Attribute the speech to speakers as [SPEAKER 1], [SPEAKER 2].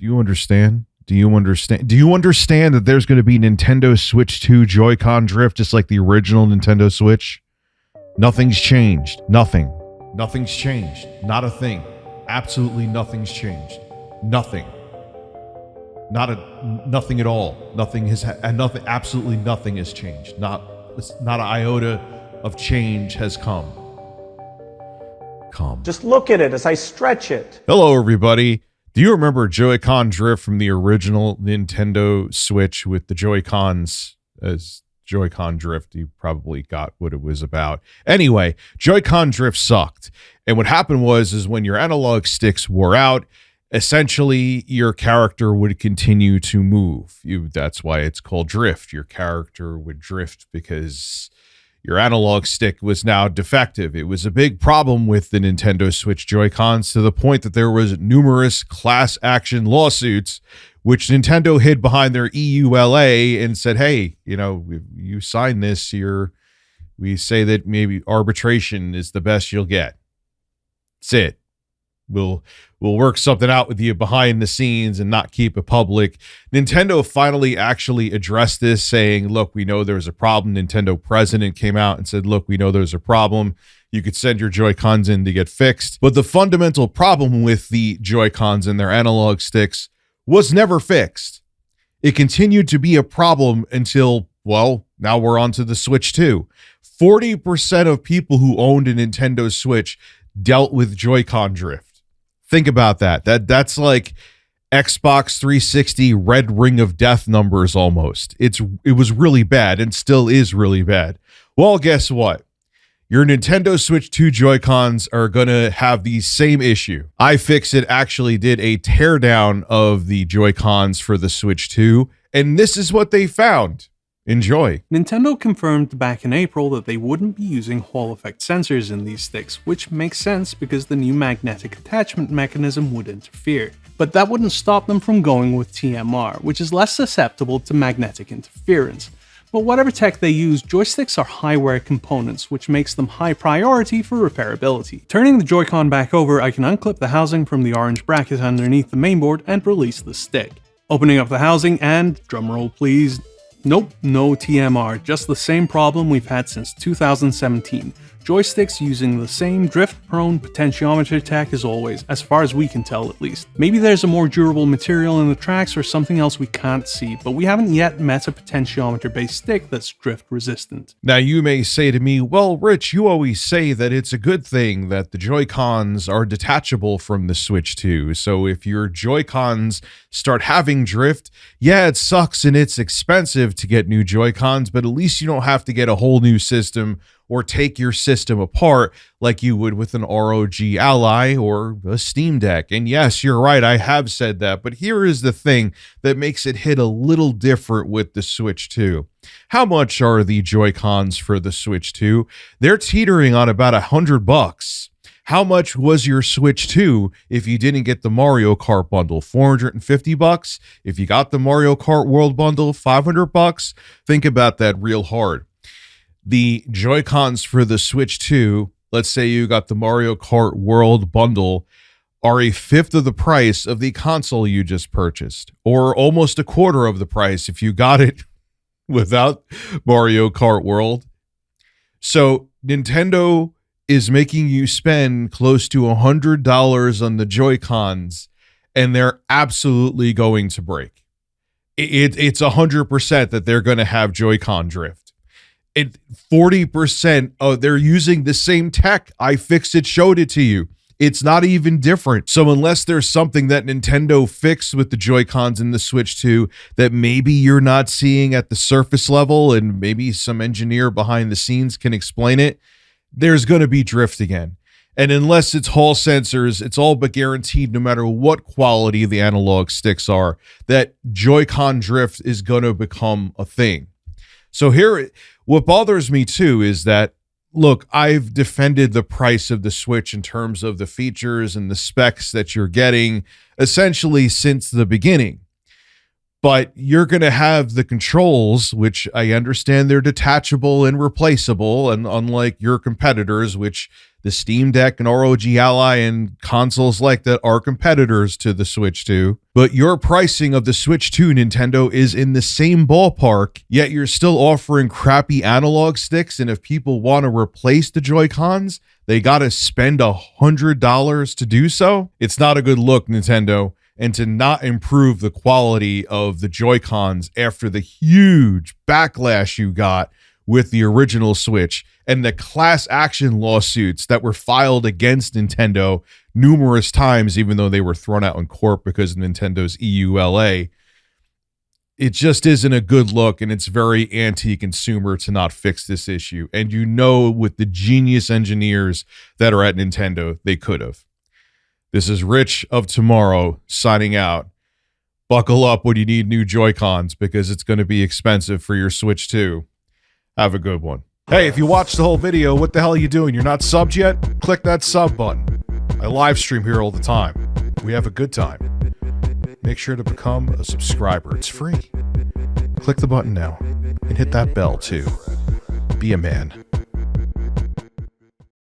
[SPEAKER 1] Do you understand? Do you understand? Do you understand that there's going to be Nintendo Switch 2 Joy-Con drift just like the original Nintendo Switch? Nothing's changed. Nothing. Nothing's changed. Not a thing. Absolutely nothing's changed. Nothing. Nothing at all. Nothing has and nothing. Absolutely nothing has changed. Not an iota of change has come.
[SPEAKER 2] Just look at it as I stretch it.
[SPEAKER 1] Hello, everybody. Do you remember Joy-Con drift from the original Nintendo Switch with the Joy-Cons as Joy-Con drift? You probably got what it was about. Anyway, Joy-Con drift sucked. And what happened was when your analog sticks wore out, essentially your character would continue to move. That's why it's called drift. Your character would drift because your analog stick was now defective. It was a big problem with the Nintendo Switch Joy-Cons to the point that there was numerous class action lawsuits, which Nintendo hid behind their EULA and said, hey, you sign this, we say that maybe arbitration is the best you'll get. That's it. We'll work something out with you behind the scenes and not keep it public. Nintendo finally actually addressed this, saying, look, we know there's a problem. Nintendo president came out and said, look, we know there's a problem. You could send your Joy-Cons in to get fixed. But the fundamental problem with the Joy-Cons and their analog sticks was never fixed. It continued to be a problem until, well, now we're on to the Switch 2. 40% of people who owned a Nintendo Switch dealt with Joy-Con drift. Think about that. That's like Xbox 360 Red Ring of Death numbers almost. It was really bad and still is really bad. Well, guess what? Your Nintendo Switch 2 Joy-Cons are going to have the same issue. iFixit actually did a teardown of the Joy-Cons for the Switch 2, and this is what they found. Enjoy.
[SPEAKER 3] Nintendo confirmed back in April that they wouldn't be using Hall effect sensors in these sticks, which makes sense because the new magnetic attachment mechanism would interfere. But that wouldn't stop them from going with TMR, which is less susceptible to magnetic interference. But whatever tech they use, joysticks are high-wear components, which makes them high priority for repairability. Turning the Joy-Con back over, I can unclip the housing from the orange bracket underneath the mainboard and release the stick. Opening up the housing and, drumroll please, nope, no TMR, just the same problem we've had since 2017. Joysticks using the same drift-prone potentiometer tech as always, as far as we can tell at least. Maybe there's a more durable material in the tracks or something else we can't see, but we haven't yet met a potentiometer-based stick that's drift-resistant.
[SPEAKER 1] Now you may say to me, well, Rich, you always say that it's a good thing that the Joy-Cons are detachable from the Switch 2, so if your Joy-Cons start having drift, yeah, it sucks and it's expensive to get new Joy-Cons, but at least you don't have to get a whole new system or take your system apart like you would with an ROG Ally or a Steam Deck. And yes, you're right, I have said that, but here is the thing that makes it hit a little different with the Switch 2. How much are the Joy-Cons for the Switch 2? They're teetering on about $100. How much was your Switch 2 if you didn't get the Mario Kart bundle? $450? If you got the Mario Kart World bundle, $500? Think about that real hard. The Joy-Cons for the Switch 2, let's say you got the Mario Kart World bundle, are a fifth of the price of the console you just purchased, or almost a quarter of the price if you got it without Mario Kart World. So Nintendo is making you spend close to $100 on the Joy-Cons, and they're absolutely going to break. It's 100% that they're going to have Joy-Con drift. 40%, they're using the same tech. iFixit showed it to you. It's not even different. So unless there's something that Nintendo fixed with the Joy-Cons in the Switch 2 that maybe you're not seeing at the surface level and maybe some engineer behind the scenes can explain it, there's going to be drift again. And unless it's Hall sensors, it's all but guaranteed, no matter what quality the analog sticks are, that Joy-Con drift is going to become a thing. So here, what bothers me too is that, look, I've defended the price of the Switch in terms of the features and the specs that you're getting essentially since the beginning. But you're going to have the controls, which I understand they're detachable and replaceable, and unlike your competitors, which the Steam Deck and ROG Ally and consoles like that are competitors to the Switch 2. But your pricing of the Switch 2, Nintendo, is in the same ballpark, yet you're still offering crappy analog sticks. And if people want to replace the Joy-Cons, they got to spend $100 to do so. It's not a good look, Nintendo. And to not improve the quality of the Joy-Cons after the huge backlash you got with the original Switch and the class action lawsuits that were filed against Nintendo numerous times, even though they were thrown out in court because of Nintendo's EULA, it just isn't a good look, and it's very anti-consumer to not fix this issue. And you know, with the genius engineers that are at Nintendo, they could have. This is Rich of Tomorrow signing out. Buckle up when you need new Joy-Cons because it's going to be expensive for your Switch 2. Have a good one. Hey, if you watched the whole video, what the hell are you doing? You're not subbed yet? Click that sub button. I live stream here all the time. We have a good time. Make sure to become a subscriber. It's free. Click the button now and hit that bell too. Be a man.